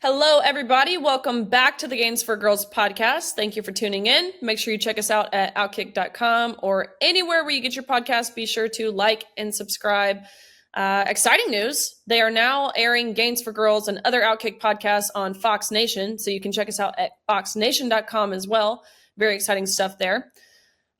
Hello, everybody. Welcome back to the Gains for Girls podcast. Thank you for tuning in. Make sure you check us out at OutKick.com or anywhere where you get your podcast. Be sure to like and subscribe. Exciting news. They are now airing Gains for Girls and other OutKick podcasts on Fox Nation. So you can check us out at foxnation.com as well. Very exciting stuff there.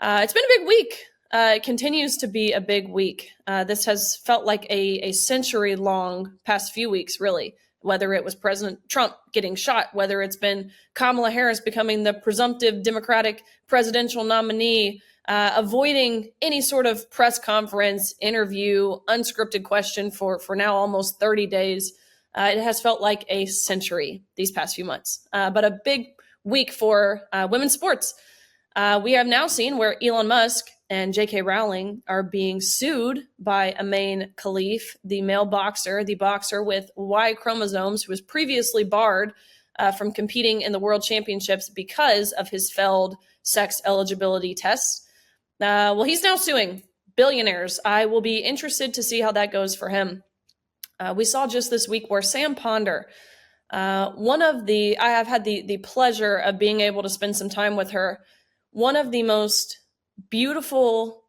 It's been a big week. It continues to be a big week. This has felt like a century-long past few weeks, really. Whether it was President Trump getting shot, whether it's been Kamala Harris becoming the presumptive Democratic presidential nominee, avoiding any sort of press conference, interview, unscripted question for now almost 30 days. It has felt like a century these past few months, but a big week for women's sports. We have now seen where Elon Musk and J.K. Rowling are being sued by Amain Khalif, the male boxer, the boxer with Y chromosomes, who was previously barred from competing in the World Championships because of his failed sex eligibility tests. Well, he's now suing billionaires. I will be interested to see how that goes for him. We saw just this week where Sam Ponder, I have had the pleasure of being able to spend some time with her, one of the most beautiful,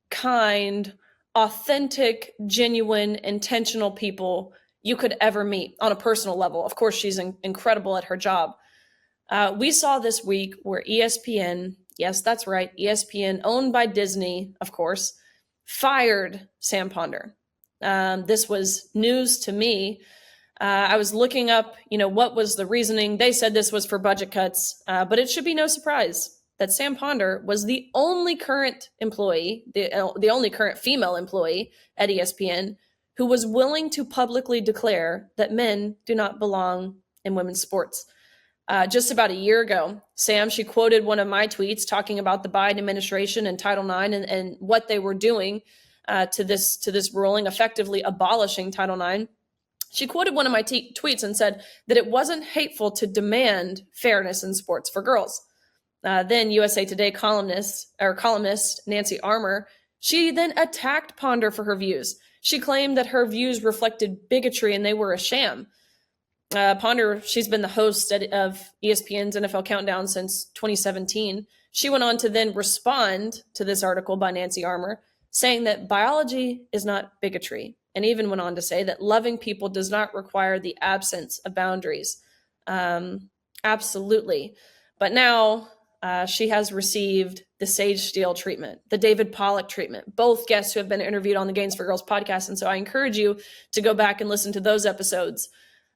kind, authentic, genuine, intentional people you could ever meet on a personal level. Of course, she's incredible at her job. We saw this week where ESPN, yes, that's right, ESPN, owned by Disney, of course, fired Sam Ponder. This was news to me. I was looking up, what was the reasoning. They said this was for budget cuts, but it should be no surprise that Sam Ponder was the only current employee, the only current female employee at ESPN who was willing to publicly declare that men do not belong in women's sports. Just about a year ago, Sam, she quoted one of my tweets talking about the Biden administration and Title IX and what they were doing to this ruling, effectively abolishing Title IX. She quoted one of my tweets and said that it wasn't hateful to demand fairness in sports for girls. Then USA Today columnist Nancy Armour, she then attacked Ponder for her views. She claimed that her views reflected bigotry and they were a sham. Ponder, she's been the host of ESPN's NFL Countdown since 2017. She went on to then respond to this article by Nancy Armour, saying that biology is not bigotry, and even went on to say that loving people does not require the absence of boundaries. Absolutely. But now she has received the Sage Steele treatment, the David Pollack treatment, both guests who have been interviewed on the Gains for Girls podcast. And so I encourage you to go back and listen to those episodes.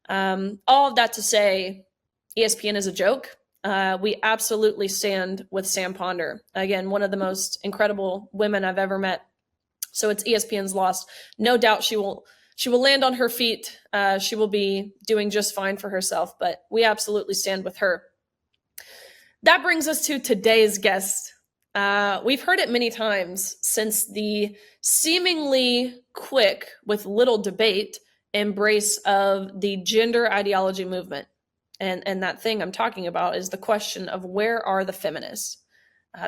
All of that to say, ESPN is a joke. We absolutely stand with Sam Ponder. Again, one of the most incredible women I've ever met. So it's ESPN's loss. No doubt she will land on her feet. She will be doing just fine for herself, but we absolutely stand with her. That brings us to today's guest. We've heard it many times since the seemingly quick, with little debate, embrace of the gender ideology movement. And that thing I'm talking about is the question of where are the feminists?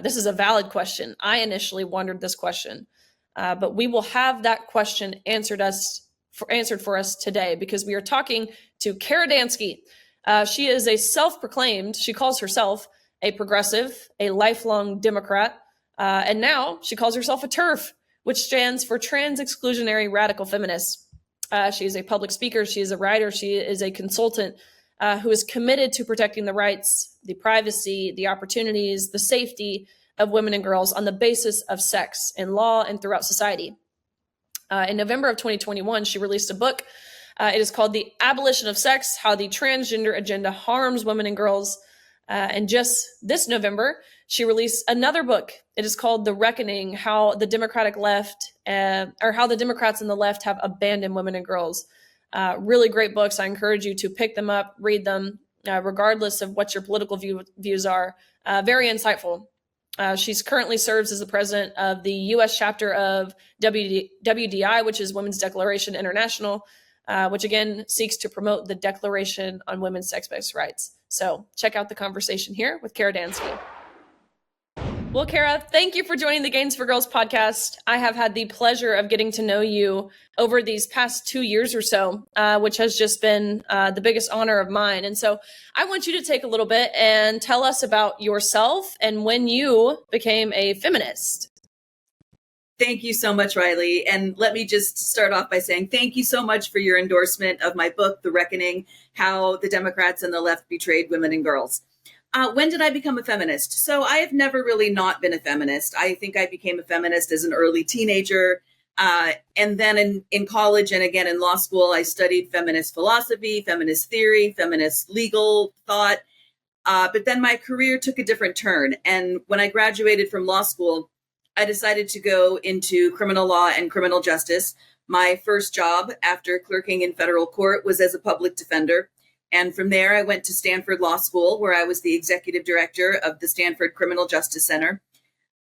This is a valid question. I initially wondered this question, but we will have that question answered for us today because we are talking to Kara Dansky. She is a self-proclaimed, she calls herself a progressive, a lifelong Democrat, and now she calls herself a TERF, which stands for Trans Exclusionary Radical Feminist. She is a public speaker, she is a writer, she is a consultant who is committed to protecting the rights, the privacy, the opportunities, the safety of women and girls on the basis of sex in law and throughout society. In November of 2021, she released a book. It is called The Abolition of Sex, How the Transgender Agenda Harms Women and Girls. And just this November, she released another book. It is called The Reckoning, How the Democratic Left, or How the Democrats and the Left Have Abandoned Women and Girls. Really great books. I encourage you to pick them up, read them, regardless of what your political views are. Very insightful. She's currently serves as the president of the U.S. chapter of WDI, which is Women's Declaration International, which again seeks to promote the Declaration on Women's Sex-Based Rights. So check out the conversation here with Kara Dansky. Well, Kara, thank you for joining the Gains for Girls podcast. I have had the pleasure of getting to know you over these past 2 years or so, which has just been the biggest honor of mine. And so I want you to take a little bit and tell us about yourself and when you became a feminist. Thank you so much, Riley. And let me just start off by saying thank you so much for your endorsement of my book, The Reckoning: How the Democrats and the Left Betrayed Women and Girls. When did I become a feminist? So I have never really not been a feminist. I think I became a feminist as an early teenager. And then in college and again in law school, I studied feminist philosophy, feminist theory, feminist legal thought. But then my career took a different turn. And when I graduated from law school, I decided to go into criminal law and criminal justice. My first job after clerking in federal court was as a public defender. And from there, I went to Stanford Law School, where I was the executive director of the Stanford Criminal Justice Center.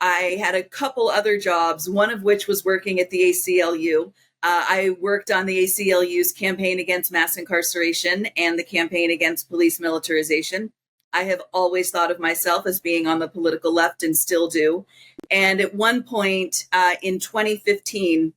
I had a couple other jobs, one of which was working at the ACLU. I worked on the ACLU's campaign against mass incarceration and the campaign against police militarization. I have always thought of myself as being on the political left and still do. And at one point in 2014,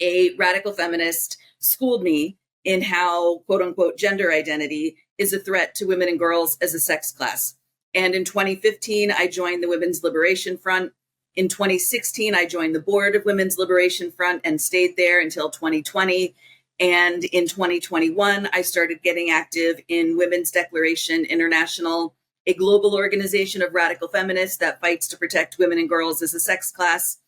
a radical feminist schooled me in how, quote unquote, gender identity is a threat to women and girls as a sex class. And in 2015, I joined the Women's Liberation Front. In 2016, I joined the board of Women's Liberation Front and stayed there until 2020. And in 2021, I started getting active in Women's Declaration International, a global organization of radical feminists that fights to protect women and girls as a sex class.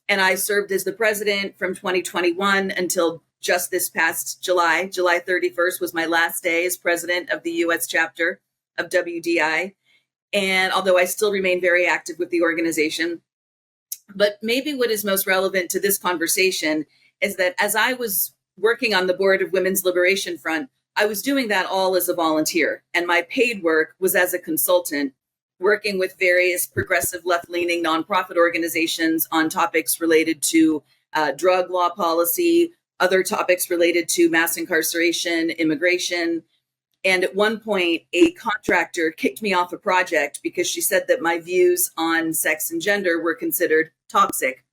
And I served as the president from 2021 until just this past July. July 31st was my last day as president of the U.S. chapter of WDI. And although I still remain very active with the organization, but maybe what is most relevant to this conversation is that as I was working on the board of Women's Liberation Front, I was doing that all as a volunteer. And my paid work was as a consultant, working with various progressive left-leaning nonprofit organizations on topics related to drug law policy, other topics related to mass incarceration, immigration. And at one point, a contractor kicked me off a project because she said that my views on sex and gender were considered toxic.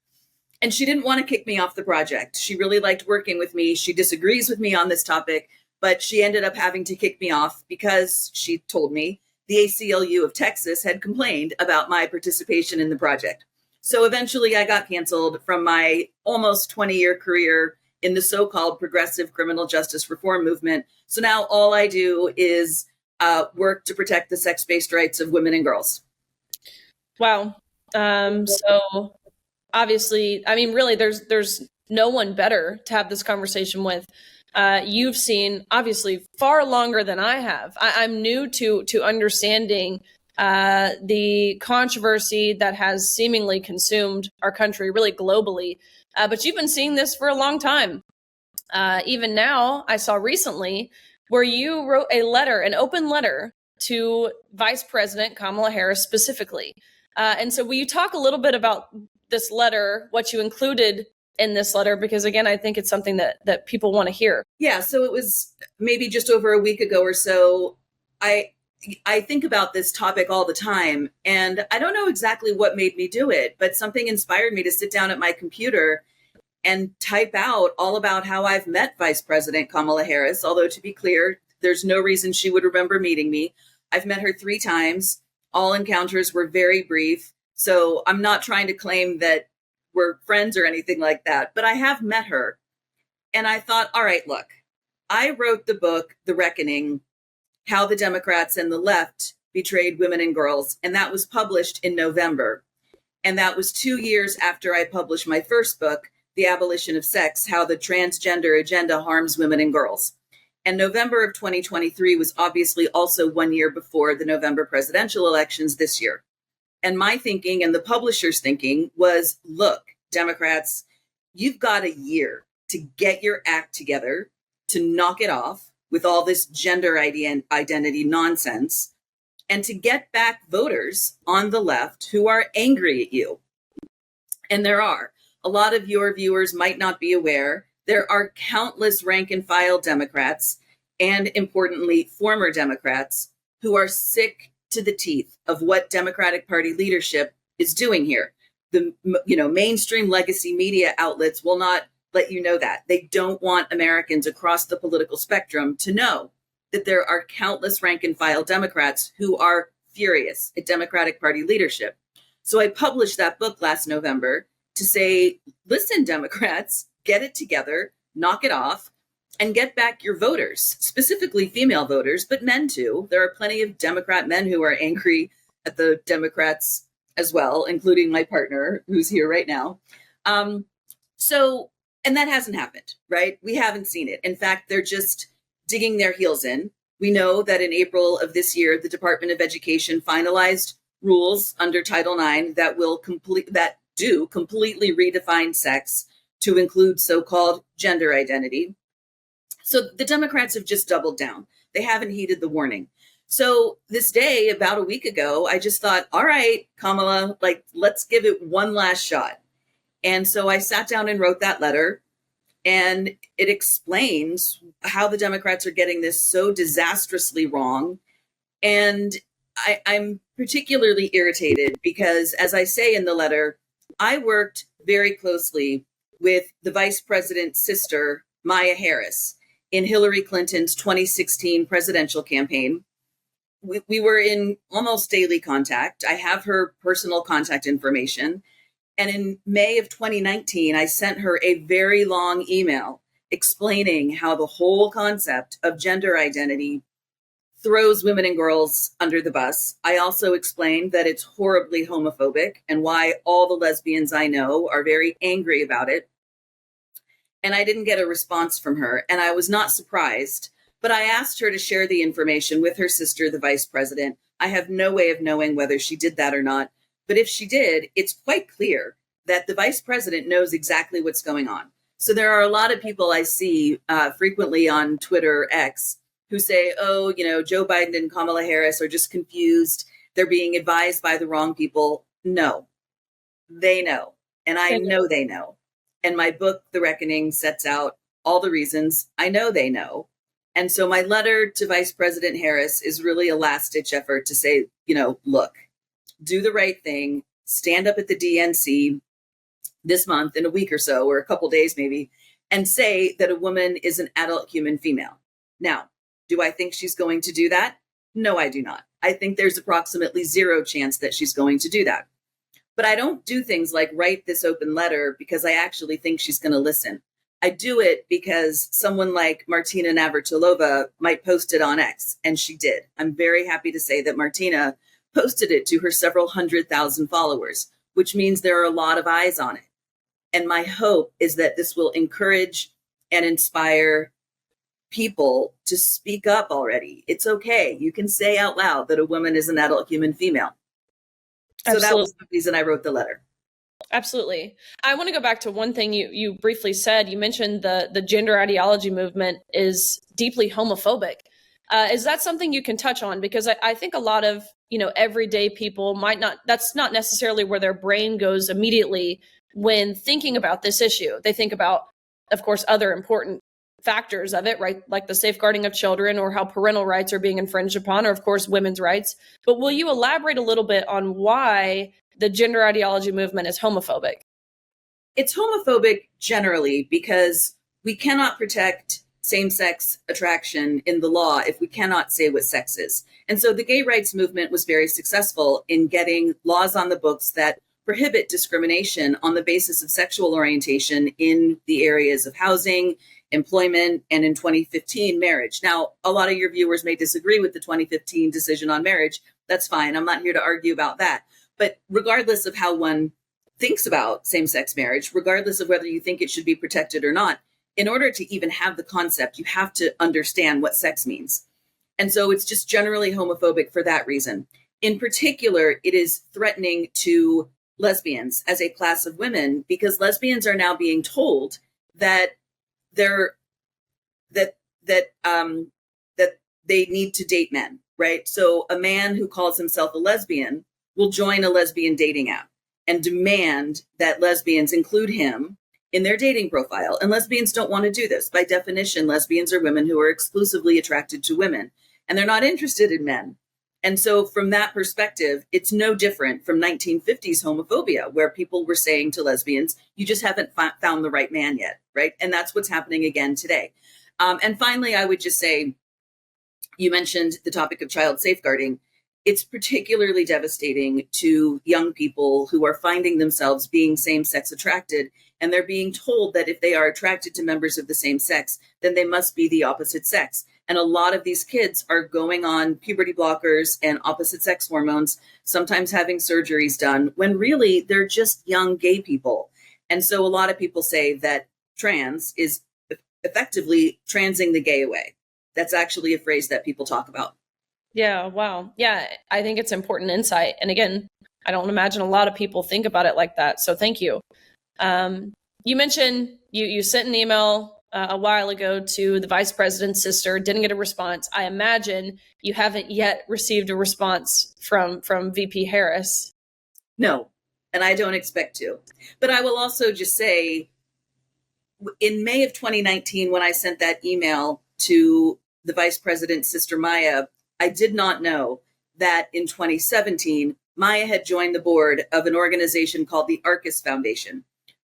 And she didn't want to kick me off the project. She really liked working with me. She disagrees with me on this topic, but she ended up having to kick me off because, she told me, the ACLU of Texas had complained about my participation in the project. So eventually I got canceled from my almost 20-year career in the so-called progressive criminal justice reform movement. So now all I do is work to protect the sex-based rights of women and girls. Wow. So obviously, I mean, really, there's no one better to have this conversation with. You've seen, obviously, far longer than I have. I'm new to understanding the controversy that has seemingly consumed our country, really globally. But you've been seeing this for a long time. Even now, I saw recently where you wrote a letter, an open letter to Vice President Kamala Harris specifically. And so will you talk a little bit about this letter, what you included in this letter? Because again, I think it's something that people want to hear. Yeah, so it was maybe just over a week ago or so. I think about this topic all the time, and I don't know exactly what made me do it, but something inspired me to sit down at my computer and type out all about how I've met Vice President Kamala Harris. Although, to be clear, there's no reason she would remember meeting me. I've met her 3 times. All encounters were very brief. So I'm not trying to claim that we're friends or anything like that, but I have met her. And I thought, all right, look, I wrote the book, The Reckoning: How the Democrats and the Left Betrayed Women and Girls. And that was published in November. And that was 2 years after I published my first book, The Abolition of Sex: How the Transgender Agenda Harms Women and Girls. And November of 2023 was obviously also 1 year before the November presidential elections this year. And my thinking and the publisher's thinking was, look, Democrats, you've got a year to get your act together, to knock it off with all this gender identity nonsense, and to get back voters on the left who are angry at you. And there are. A lot of your viewers might not be aware. There are countless rank and file Democrats, and importantly, former Democrats, who are sick to the teeth of what Democratic Party leadership is doing here. The mainstream legacy media outlets will not let you know that. They don't want Americans across the political spectrum to know that there are countless rank and file Democrats who are furious at Democratic Party leadership. So I published that book last November to say, listen, Democrats, get it together, knock it off, and get back your voters, specifically female voters, but men too. There are plenty of Democrat men who are angry at the Democrats as well, including my partner who's here right now. And that hasn't happened, right? We haven't seen it. In fact, they're just digging their heels in. We know that in April of this year, the Department of Education finalized rules under Title IX that do completely redefine sex to include so-called gender identity. So the Democrats have just doubled down. They haven't heeded the warning. So this day, about a week ago, I just thought, all right, Kamala, let's give it one last shot. And so I sat down and wrote that letter, and it explains how the Democrats are getting this so disastrously wrong. And I'm particularly irritated because, as I say in the letter, I worked very closely with the vice president's sister, Maya Harris, in Hillary Clinton's 2016 presidential campaign. We were in almost daily contact. I have her personal contact information. And in May of 2019, I sent her a very long email explaining how the whole concept of gender identity throws women and girls under the bus. I also explained that it's horribly homophobic and why all the lesbians I know are very angry about it. And I didn't get a response from her, and I was not surprised. But I asked her to share the information with her sister, the vice president. I have no way of knowing whether she did that or not. But if she did, it's quite clear that the vice president knows exactly what's going on. So there are a lot of people I see frequently on Twitter X who say, oh, Joe Biden and Kamala Harris are just confused. They're being advised by the wrong people. No, they know. And I know they know. And my book, The Reckoning, sets out all the reasons I know they know. And so my letter to Vice President Harris is really a last-ditch effort to say, look, do the right thing, stand up at the DNC this month in a week or so, or a couple days maybe, and say that a woman is an adult human female. Now, do I think she's going to do that? No, I do not. I think there's approximately zero chance that she's going to do that. But I don't do things like write this open letter because I actually think she's going to listen. I do it because someone like Martina Navratilova might post it on X, and she did. I'm very happy to say that Martina posted it to her several 100,000 followers, which means there are a lot of eyes on it. And my hope is that this will encourage and inspire people to speak up already. It's okay. You can say out loud that a woman is an adult human female. So Absolutely. That was the reason I wrote the letter. Absolutely. I want to go back to one thing you briefly said. You mentioned the gender ideology movement is deeply homophobic. Is that something you can touch on? Because I think a lot of, everyday people might not, that's not necessarily where their brain goes immediately when thinking about this issue. They think about, of course, other important factors of it, right? Like the safeguarding of children or how parental rights are being infringed upon, or of course, women's rights. But will you elaborate a little bit on why the gender ideology movement is homophobic? It's homophobic generally because we cannot protect same-sex attraction in the law if we cannot say what sex is. And so the gay rights movement was very successful in getting laws on the books that prohibit discrimination on the basis of sexual orientation in the areas of housing, employment, and in 2015, marriage. Now, a lot of your viewers may disagree with the 2015 decision on marriage. That's fine. I'm not here to argue about that. But regardless of how one thinks about same-sex marriage, regardless of whether you think it should be protected or not, in order to even have the concept, you have to understand what sex means. And so it's just generally homophobic for that reason. In particular, it is threatening to lesbians as a class of women because lesbians are now being told that that they need to date men, right? So a man who calls himself a lesbian will join a lesbian dating app and demand that lesbians include him in their dating profile. And lesbians don't want to do this. By definition, lesbians are women who are exclusively attracted to women, and they're not interested in men. And so from that perspective, it's no different from 1950s homophobia, where people were saying to lesbians, you just haven't found the right man yet, right? And that's what's happening again today. And finally, I would just say, you mentioned the topic of child safeguarding. It's particularly devastating to young people who are finding themselves being same-sex attracted, and they're being told that if they are attracted to members of the same sex, then they must be the opposite sex. And a lot of these kids are going on puberty blockers and opposite sex hormones, sometimes having surgeries done, when really they're just young gay people. And so a lot of people say that trans is effectively transing the gay away. That's actually a phrase that people talk about. Yeah, wow. Yeah, I think it's important insight. And again, I don't imagine a lot of people think about it like that. So thank you. You mentioned you sent an email a while ago to the vice president's sister, didn't get a response. I imagine you haven't yet received a response from VP Harris. No, and I don't expect to. But I will also just say, in May of 2019, when I sent that email to the vice president's sister, Maya, I did not know that in 2017, Maya had joined the board of an organization called the Arcus Foundation.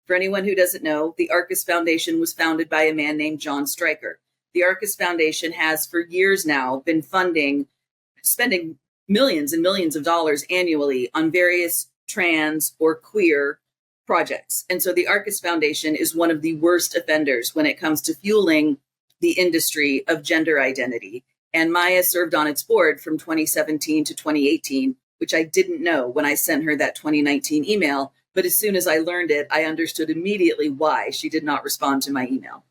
For anyone who doesn't know, the Arcus Foundation was founded by a man named John Stryker. The Arcus Foundation has for years now been spending millions and millions of dollars annually on various trans or queer projects. And so the Arcus Foundation is one of the worst offenders when it comes to fueling the industry of gender identity. And Maya served on its board from 2017 to 2018, which I didn't know when I sent her that 2019 email. But as soon as I learned it, I understood immediately why she did not respond to my email.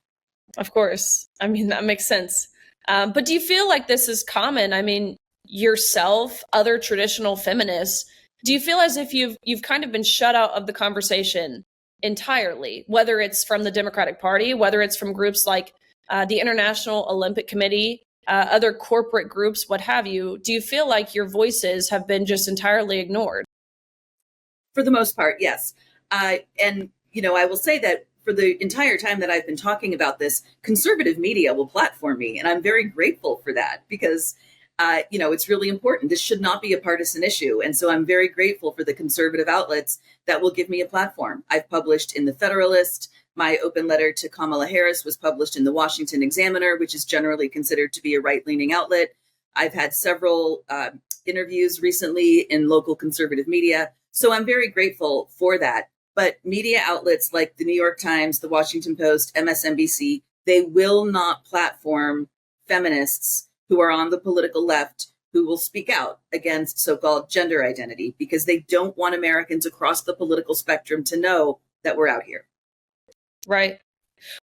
Of course. I mean, that makes sense. But do you feel like this is common? I mean, yourself, other traditional feminists, do you feel as if you've kind of been shut out of the conversation entirely, whether it's from the Democratic Party, whether it's from groups like the International Olympic Committee, other corporate groups, what have you? Do you feel like your voices have been just entirely ignored? For the most part, yes. And, I will say that for the entire time that I've been talking about this, conservative media will platform me. And I'm very grateful for that because, it's really important. This should not be a partisan issue. And so I'm very grateful for the conservative outlets that will give me a platform. I've published in the Federalist. My open letter to Kamala Harris was published in the Washington Examiner, which is generally considered to be a right-leaning outlet. I've had several interviews recently in local conservative media. So I'm very grateful for that. But media outlets like the New York Times, the Washington Post, MSNBC, they will not platform feminists who are on the political left who will speak out against so-called gender identity because they don't want Americans across the political spectrum to know that we're out here. Right.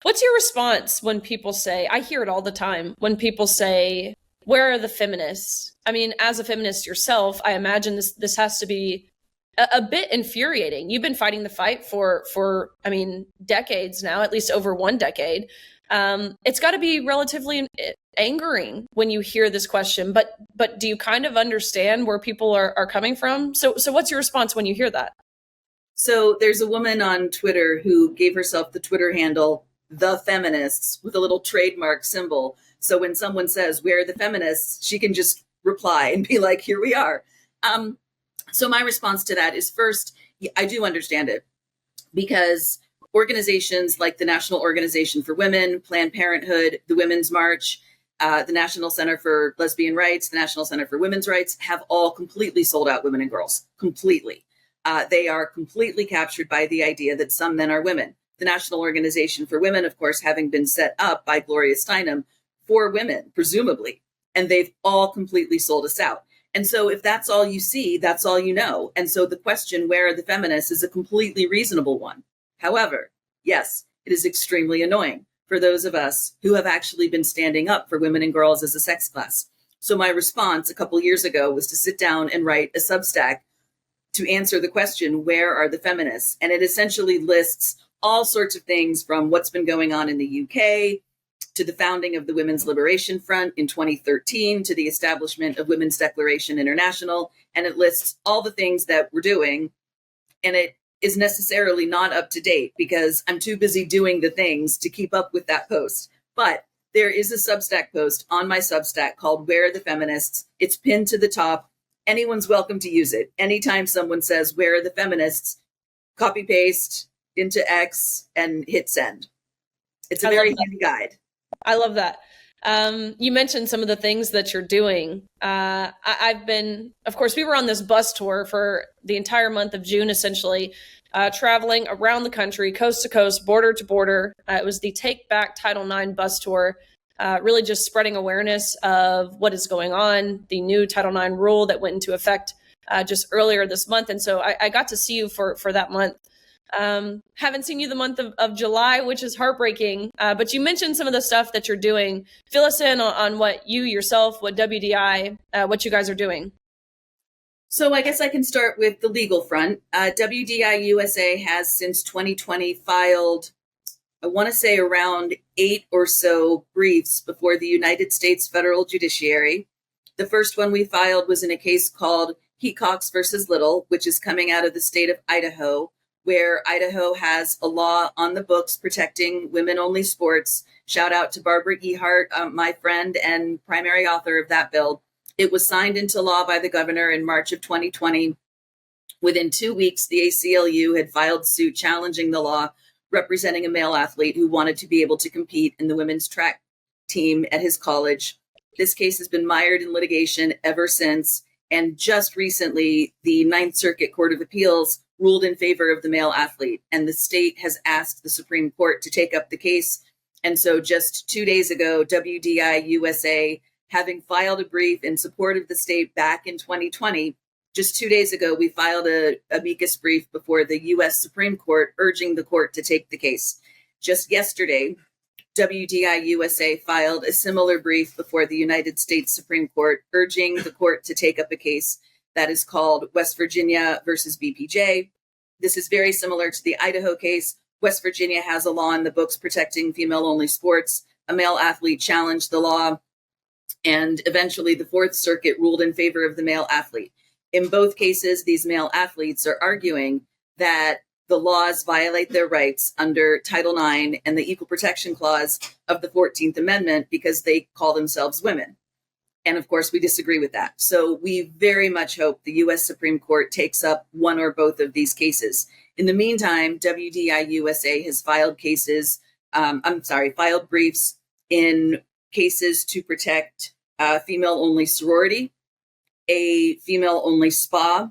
What's your response when people say, I hear it all the time, when people say, where are the feminists? I mean, as a feminist yourself, I imagine this has to be a bit infuriating. You've been fighting the fight for decades now, at least over one decade. It's got to be relatively angering when you hear this question, but do you kind of understand where people are coming from? So what's your response when you hear that? So there's a woman on Twitter who gave herself the Twitter handle, The Feminists, with a little trademark symbol. So when someone says, where are the feminists? She can just reply and be like, here we are. So my response to that is, first, I do understand it because organizations like the National Organization for Women, Planned Parenthood, the Women's March, the National Center for Lesbian Rights, the National Center for Women's Rights have all completely sold out women and girls, completely. They are completely captured by the idea that some men are women. The National Organization for Women, of course, having been set up by Gloria Steinem for women, presumably, and they've all completely sold us out. And so if that's all you see, that's all you know. And so the question, where are the feminists, is a completely reasonable one. However, yes, it is extremely annoying for those of us who have actually been standing up for women and girls as a sex class. So my response a couple years ago was to sit down and write a Substack to answer the question, where are the feminists? And it essentially lists all sorts of things from what's been going on in the UK to the founding of the Women's Liberation Front in 2013, to the establishment of Women's Declaration International. And it lists all the things that we're doing. And it is necessarily not up to date because I'm too busy doing the things to keep up with that post. But there is a Substack post on my Substack called Where Are the Feminists? It's pinned to the top. anyone's welcome to use it. Anytime someone says, where are the feminists, copy paste into X and hit send. It's a very handy guide. I love that. You mentioned some of the things that you're doing. I've been, of course, we were on this bus tour for the entire month of June, essentially, traveling around the country, coast to coast, border to border. It was the Take Back Title IX bus tour, really just spreading awareness of what is going on, the new Title IX rule that went into effect just earlier this month. And so I got to see you for that month. Haven't seen you the month of July, which is heartbreaking. But you mentioned some of the stuff that you're doing. Fill us in on what you yourself, what WDI, what you guys are doing. So I guess I can start with the legal front. WDI USA has since 2020 filed, I want to say around 8 or so briefs before the United States federal judiciary. The first one we filed was in a case called Hecox versus Little, which is coming out of the state of Idaho, where Idaho has a law on the books protecting women-only sports. Shout out to Barbara Ehart, my friend and primary author of that bill. It was signed into law by the governor in March of 2020. Within 2 weeks, the ACLU had filed suit challenging the law, representing a male athlete who wanted to be able to compete in the women's track team at his college. This case has been mired in litigation ever since. And just recently, the Ninth Circuit Court of Appeals ruled in favor of the male athlete, and the state has asked the Supreme Court to take up the case. And so just 2 days ago, WDI USA, having filed a brief in support of the state back in 2020, just 2 days ago, we filed a amicus brief before the U.S. Supreme Court urging the court to take the case. Just yesterday, WDI USA filed a similar brief before the United States Supreme Court urging the court to take up a case that is called West Virginia versus BPJ. This is very similar to the Idaho case. West Virginia has a law in the books protecting female-only sports. A male athlete challenged the law, and eventually the Fourth Circuit ruled in favor of the male athlete. In both cases, these male athletes are arguing that the laws violate their rights under Title IX and the Equal Protection Clause of the 14th Amendment because they call themselves women. And of course, we disagree with that. So we very much hope the U.S. Supreme Court takes up one or both of these cases. In the meantime, WDI USA has filed filed briefs in cases to protect female-only sorority, a female-only spa,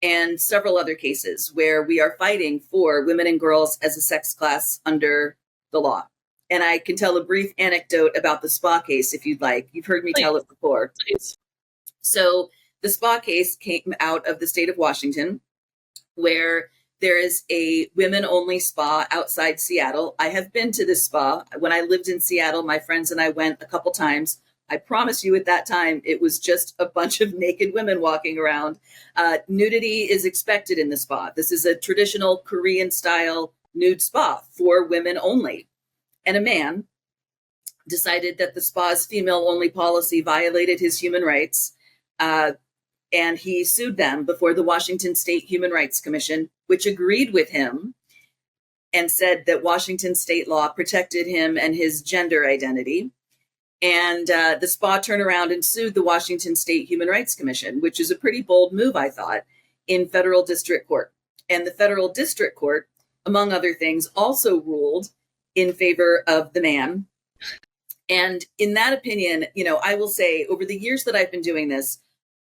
and several other cases where we are fighting for women and girls as a sex class under the law. And I can tell a brief anecdote about the spa case if you'd like. You've heard me tell it before. Please. So the spa case came out of the state of Washington, where there is a women-only spa outside Seattle. I have been to this spa. When I lived in Seattle, my friends and I went a couple times. I promise you at that time, it was just a bunch of naked women walking around. Nudity is expected in the spa. This is a traditional Korean-style nude spa for women only. And a man decided that the spa's female-only policy violated his human rights, and he sued them before the Washington State Human Rights Commission, which agreed with him and said that Washington state law protected him and his gender identity. And the spa turned around and sued the Washington State Human Rights Commission, which is a pretty bold move, I thought, in federal district court. And the federal district court, among other things, also ruled in favor of the man. And in that opinion, I will say over the years that I've been doing this,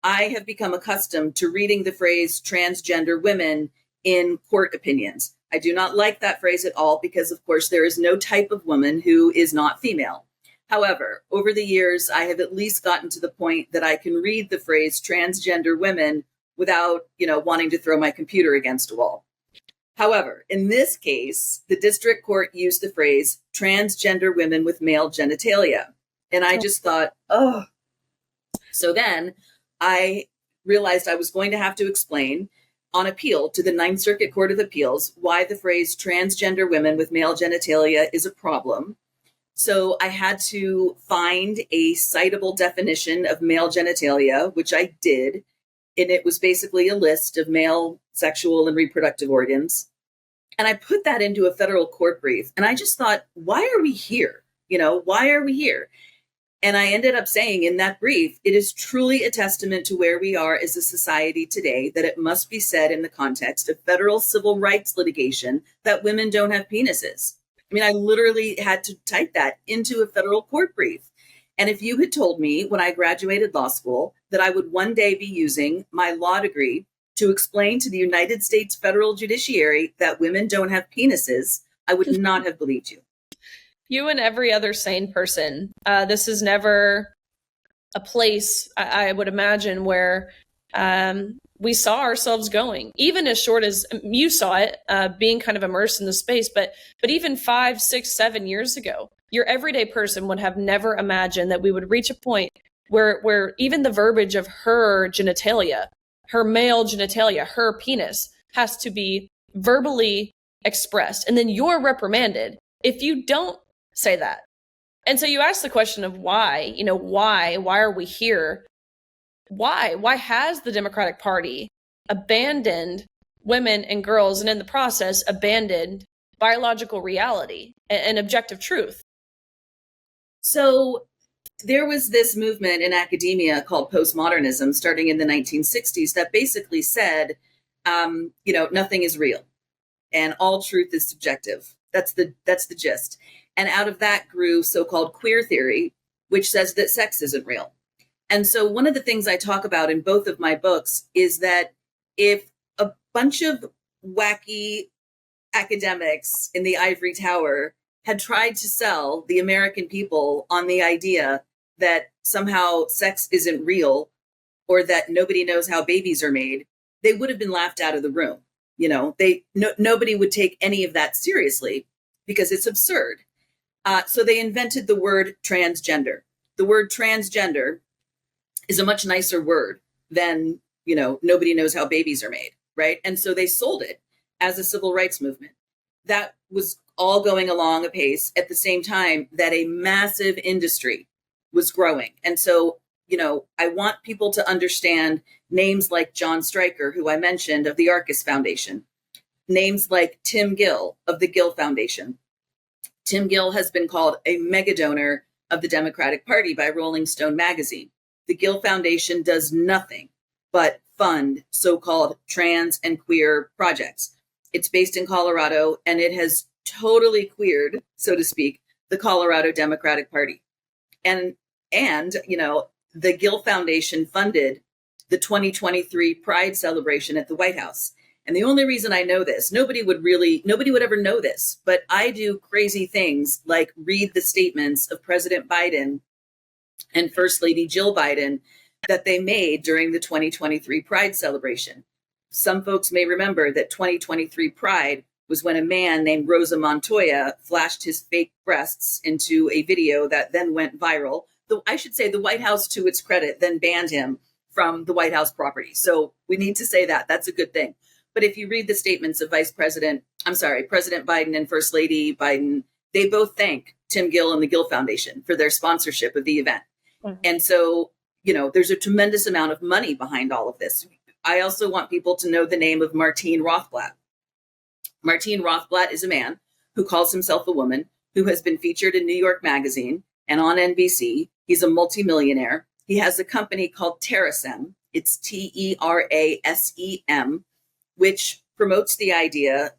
I have become accustomed to reading the phrase transgender women in court opinions. I do not like that phrase at all because, of course, there is no type of woman who is not female. However, over the years, I have at least gotten to the point that I can read the phrase transgender women without, wanting to throw my computer against a wall. However, in this case, the district court used the phrase transgender women with male genitalia. And I just thought, oh. So then I realized I was going to have to explain on appeal to the Ninth Circuit Court of Appeals why the phrase transgender women with male genitalia is a problem. So I had to find a citable definition of male genitalia, which I did. And it was basically a list of male sexual and reproductive organs. And I put that into a federal court brief. And I just thought, why are we here? Why are we here? And I ended up saying in that brief, it is truly a testament to where we are as a society today that it must be said in the context of federal civil rights litigation that women don't have penises. I mean, I literally had to type that into a federal court brief. And if you had told me when I graduated law school that I would one day be using my law degree to explain to the United States federal judiciary that women don't have penises, I would not have believed you. You and every other sane person. This is never a place, I would imagine, where we saw ourselves going, even as short as you saw it, being kind of immersed in the space. But even 5, 6, 7 years ago, your everyday person would have never imagined that we would reach a point where even the verbiage of her genitalia, her male genitalia, her penis, has to be verbally expressed. And then you're reprimanded if you don't say that. And so you ask the question of why, why are we here? Why has the Democratic Party abandoned women and girls, and in the process abandoned biological reality and objective truth? So there was this movement in academia called postmodernism starting in the 1960s that basically said, nothing is real and all truth is subjective. That's the gist. And out of that grew so-called queer theory, which says that sex isn't real. And so one of the things I talk about in both of my books is that if a bunch of wacky academics in the ivory tower had tried to sell the American people on the idea that somehow sex isn't real or that nobody knows how babies are made, they would have been laughed out of the room. Nobody would take any of that seriously because it's absurd. So they invented the word transgender. The word transgender is a much nicer word than, nobody knows how babies are made, right? And so they sold it as a civil rights movement. That was all going along apace at the same time that a massive industry was growing. And so, I want people to understand names like John Stryker, who I mentioned, of the Arcus Foundation, names like Tim Gill of the Gill Foundation. Tim Gill has been called a mega donor of the Democratic Party by Rolling Stone magazine. The Gill Foundation does nothing but fund so-called trans and queer projects. It's based in Colorado, and it has totally queered, so to speak, the Colorado Democratic Party. And the Gill Foundation funded the 2023 Pride celebration at the White House. And the only reason I know this, nobody would ever know this, but I do crazy things like read the statements of President Biden and First Lady Jill Biden that they made during the 2023 Pride celebration. Some folks may remember that 2023 Pride was when a man named Rosa Montoya flashed his fake breasts into a video that then went viral. Though I should say the White House, to its credit, then banned him from the White House property. So we need to say that. That's a good thing. But if you read the statements of President Biden and First Lady Biden, they both thank Tim Gill and the Gill Foundation for their sponsorship of the event. Mm-hmm. And so, there's a tremendous amount of money behind all of this. I also want people to know the name of Martine Rothblatt. Martine Rothblatt is a man who calls himself a woman, who has been featured in New York Magazine and on NBC. He's a multimillionaire. He has a company called Terasem. It's TERASEM, which promotes the idea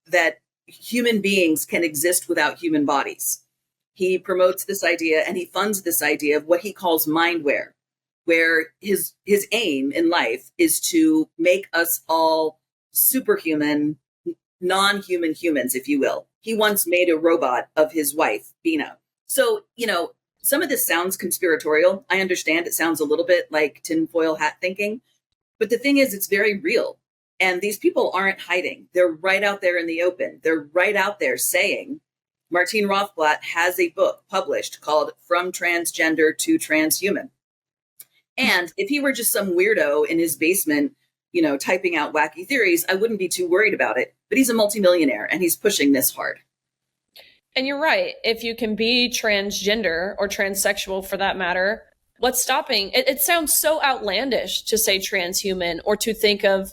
that human beings can exist without human bodies. He promotes this idea and he funds this idea of what he calls mindware, where his aim in life is to make us all superhuman, non-human humans, if you will. He once made a robot of his wife, Bina. So, some of this sounds conspiratorial. I understand it sounds a little bit like tinfoil hat thinking, but the thing is, it's very real. And these people aren't hiding. They're right out there in the open. They're right out there saying, Martine Rothblatt has a book published called From Transgender to Transhuman. And if he were just some weirdo in his basement, typing out wacky theories, I wouldn't be too worried about it. But he's a multimillionaire and he's pushing this hard. And you're right. If you can be transgender or transsexual for that matter, what's stopping? It sounds so outlandish to say transhuman or to think of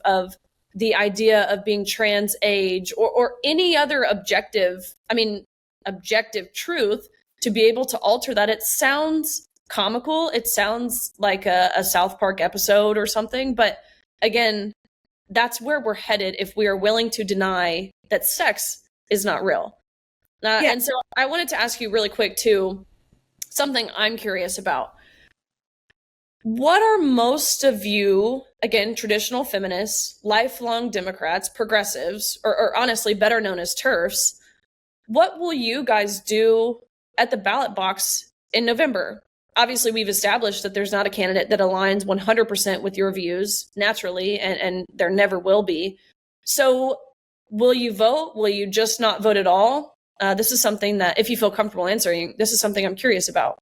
the idea of being trans age or any other objective truth to be able to alter that. It sounds comical. It sounds like a South Park episode or something. But again, that's where we're headed if we are willing to deny that sex is not real. And so I wanted to ask you really quick, too, something I'm curious about. What are most of you, again, traditional feminists, lifelong Democrats, progressives, or honestly better known as TERFs, what will you guys do at the ballot box in November? Obviously, we've established that there's not a candidate that aligns 100% with your views naturally, and there never will be. So will you vote? Will you just not vote at all? This is something that, if you feel comfortable answering, this is something I'm curious about.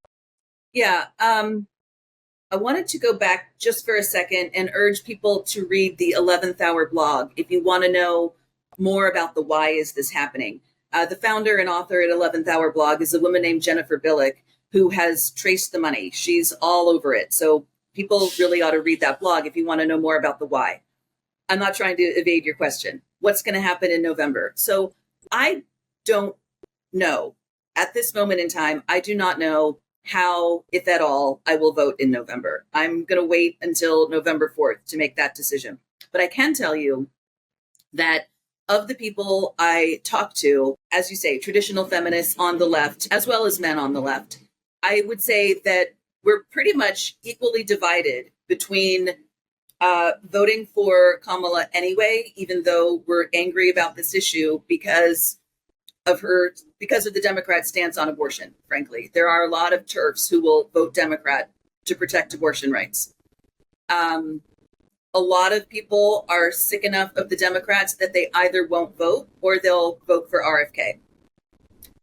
Yeah. I wanted to go back just for a second and urge people to read the 11th Hour blog if you want to know more about the why is this happening. The founder and author at 11th Hour blog is a woman named Jennifer Billick, who has traced the money. She's all over it. So people really ought to read that blog if you want to know more about the why. I'm not trying to evade your question. What's going to happen in November? So I don't know. At this moment in time, I do not know how, if at all, I will vote in November. I'm going to wait until November 4th to make that decision. But I can tell you that of the people I talk to, as you say, traditional feminists on the left, as well as men on the left, I would say that we're pretty much equally divided between voting for Kamala anyway, even though we're angry about this issue because of the Democrat stance on abortion, frankly. There are a lot of TERFs who will vote Democrat to protect abortion rights. A lot of people are sick enough of the Democrats that they either won't vote or they'll vote for RFK.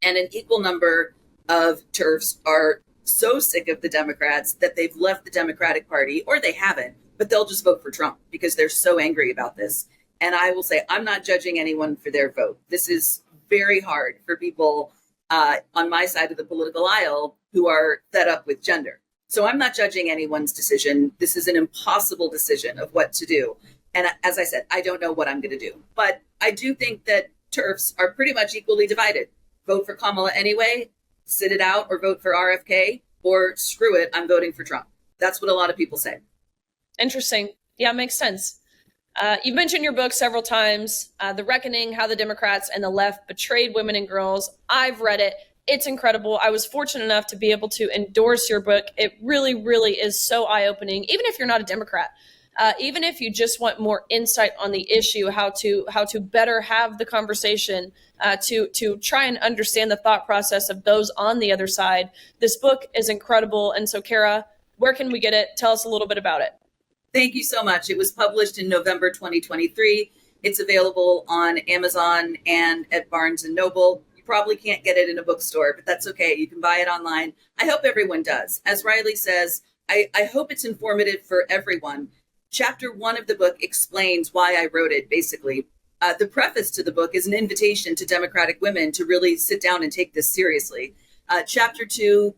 And an equal number of TERFs are so sick of the Democrats that they've left the Democratic Party, or they haven't, but they'll just vote for Trump because they're so angry about this. And I will say, I'm not judging anyone for their vote. This is very hard for people on my side of the political aisle who are fed up with gender. So I'm not judging anyone's decision. This is an impossible decision of what to do. And as I said, I don't know what I'm going to do. But I do think that TERFs are pretty much equally divided. Vote for Kamala anyway, sit it out, or vote for RFK, or screw it, I'm voting for Trump. That's what a lot of people say. Interesting. Yeah, makes sense. You've mentioned your book several times, The Reckoning, How the Democrats and the Left Betrayed Women and Girls. I've read it. It's incredible. I was fortunate enough to be able to endorse your book. It really, really is so eye-opening, even if you're not a Democrat. Even if you just want more insight on the issue, how to better have the conversation, to try and understand the thought process of those on the other side. This book is incredible. And so, Kara, where can we get it? Tell us a little bit about it. Thank you so much. It was published in November 2023. It's available on Amazon and at Barnes & Noble. You probably can't get it in a bookstore, but that's okay. You can buy it online. I hope everyone does. As Riley says, I hope it's informative for everyone. Chapter 1 of the book explains why I wrote it, basically. The preface to the book is an invitation to Democratic women to really sit down and take this seriously. Chapter 2,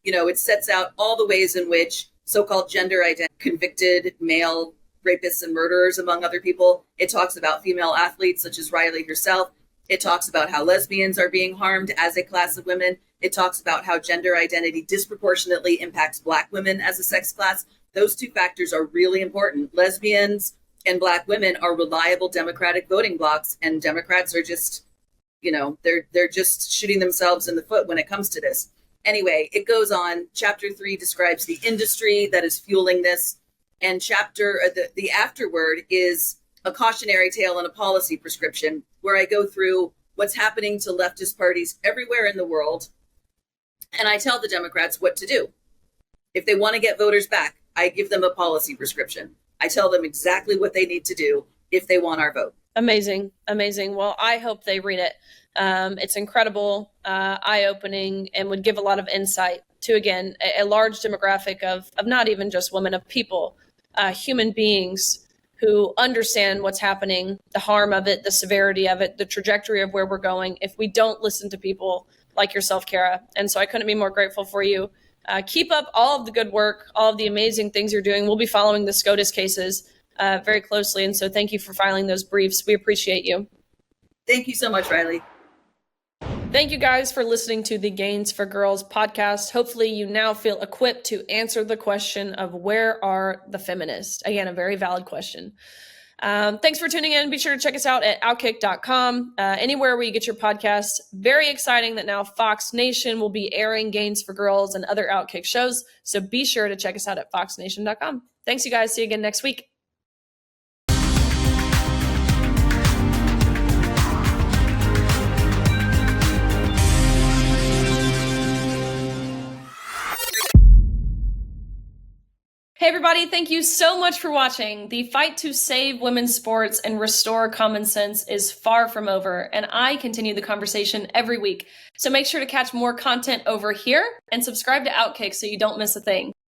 it sets out all the ways in which so-called gender identity convicted male rapists and murderers, among other people. It talks about female athletes such as Riley herself. It talks about how lesbians are being harmed as a class of women. It talks about how gender identity disproportionately impacts Black women as a sex class. Those two factors are really important. Lesbians and Black women are reliable Democratic voting blocs, and Democrats are just, they're just shooting themselves in the foot when it comes to this. Anyway, it goes on. Chapter 3 describes the industry that is fueling this. And the afterword is a cautionary tale and a policy prescription where I go through what's happening to leftist parties everywhere in the world. And I tell the Democrats what to do. If they want to get voters back, I give them a policy prescription. I tell them exactly what they need to do if they want our vote. Amazing. Well, I hope they read it. It's incredible, eye-opening, and would give a lot of insight to, again, a large demographic of not even just women, of people, human beings who understand what's happening, the harm of it, the severity of it, the trajectory of where we're going if we don't listen to people like yourself, Kara. And so I couldn't be more grateful for you. Keep up all of the good work, all of the amazing things you're doing. We'll be following the SCOTUS cases very closely. And so thank you for filing those briefs. We appreciate you. Thank you so much, Riley. Thank you guys for listening to the Gains for Girls podcast. Hopefully you now feel equipped to answer the question of where are the feminists? Again, a very valid question. Thanks for tuning in. Be sure to check us out at OutKick.com, anywhere where you get your podcasts. Very exciting that now Fox Nation will be airing Gains for Girls and other OutKick shows. So be sure to check us out at foxnation.com. Thanks, you guys. See you again next week. Hey everybody, thank you so much for watching. The fight to save women's sports and restore common sense is far from over, and I continue the conversation every week. So make sure to catch more content over here and subscribe to OutKick so you don't miss a thing.